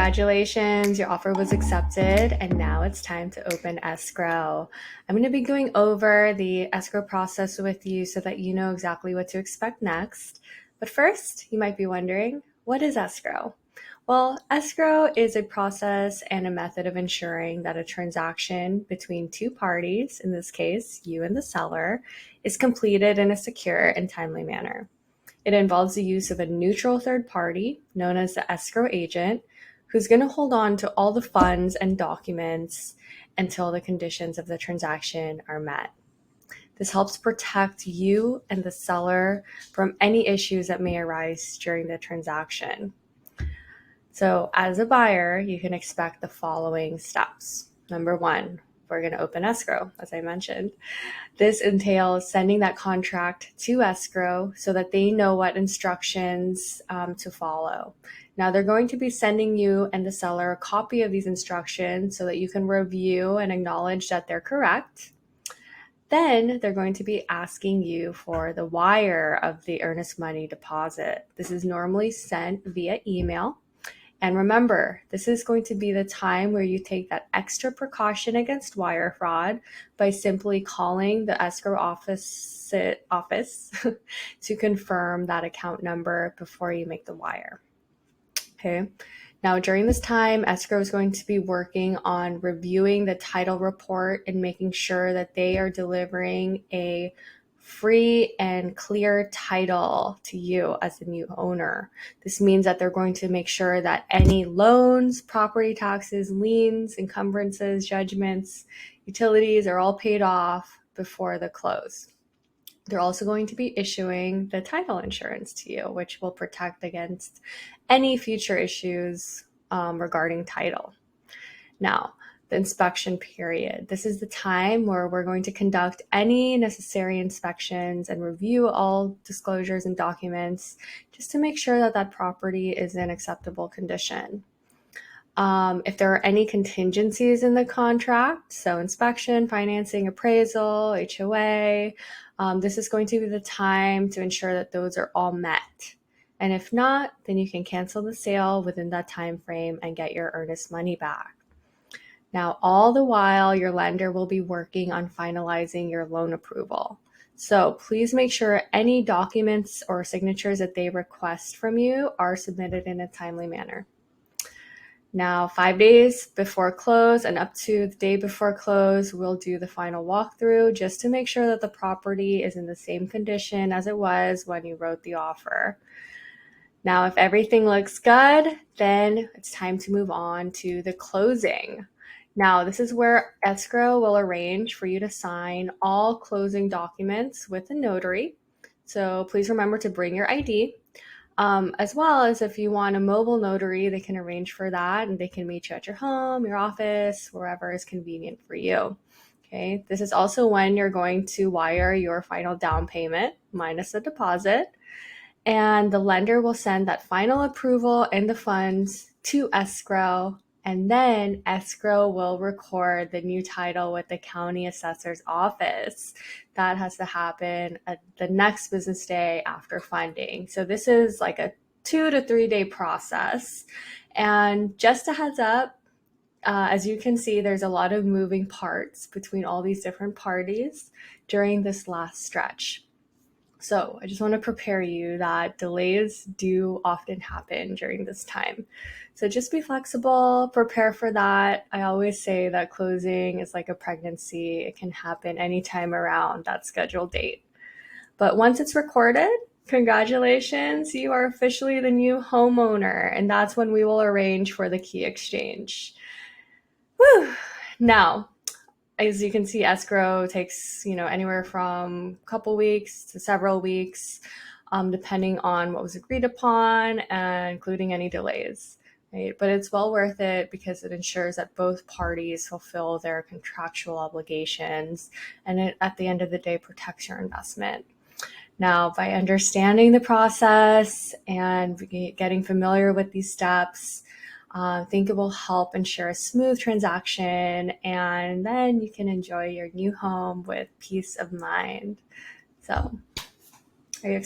Congratulations, your offer was accepted, and now it's time to open escrow. I'm going to be going over the escrow process with you so that you know exactly what to expect next. But first, you might be wondering, what is escrow? Well, escrow is a process and a method of ensuring that a transaction between two parties, in this case, you and the seller, is completed in a secure and timely manner. It involves the use of a neutral third party, known as the escrow agent, who's going to hold on to all the funds and documents until the conditions of the transaction are met. This helps protect you and the seller from any issues that may arise during the transaction. So as a buyer, you can expect the following steps. Number one, we're going to open escrow, as I mentioned. This entails sending that contract to escrow so that they know what instructions to follow. Now, they're going to be sending you and the seller a copy of these instructions so that you can review and acknowledge that they're correct. Then they're going to be asking you for the wire of the earnest money deposit. This is normally sent via email. And remember, this is going to be the time where you take that extra precaution against wire fraud by simply calling the escrow office to confirm that account number before you make the wire. Okay. Now, during this time, escrow is going to be working on reviewing the title report and making sure that they are delivering a free and clear title to you as the new owner. This means that they're going to make sure that any loans, property taxes, liens, encumbrances, judgments, utilities are all paid off before the close. They're also going to be issuing the title insurance to you, which will protect against any future issues regarding title. Now, the inspection period. This is the time where we're going to conduct any necessary inspections and review all disclosures and documents just to make sure that that property is in acceptable condition. If there are any contingencies in the contract, so inspection, financing, appraisal, HOA, this is going to be the time to ensure that those are all met. And if not, then you can cancel the sale within that time frame and get your earnest money back. Now, all the while, your lender will be working on finalizing your loan approval. So please make sure any documents or signatures that they request from you are submitted in a timely manner. Now, 5 days before close and up to the day before close, we'll do the final walkthrough just to make sure that the property is in the same condition as it was when you wrote the offer. Now, if everything looks good, then it's time to move on to the closing. Now, this is where escrow will arrange for you to sign all closing documents with a notary. So please remember to bring your ID. As well as if you want a mobile notary, they can arrange for that and they can meet you at your home, your office, wherever is convenient for you. Okay, this is also when you're going to wire your final down payment minus the deposit, and the lender will send that final approval and the funds to escrow, and then escrow will record the new title with the county assessor's office. That has to happen at the next business day after funding. So this is like a 2 to 3 day process. And just a heads up, as you can see, there's a lot of moving parts between all these different parties during this last stretch. So I just want to prepare you that delays do often happen during this time. So just be flexible, prepare for that. I always say that closing is like a pregnancy. It can happen anytime around that scheduled date. But once it's recorded, congratulations, you are officially the new homeowner. And that's when we will arrange for the key exchange. Whew. Now, as you can see, escrow takes, anywhere from a couple weeks to several weeks, depending on what was agreed upon and including any delays, right? But it's well worth it because it ensures that both parties fulfill their contractual obligations, and it, at the end of the day, protects your investment. Now, by understanding the process and getting familiar with these steps, I think it will help ensure a smooth transaction, and then you can enjoy your new home with peace of mind. So, are you excited?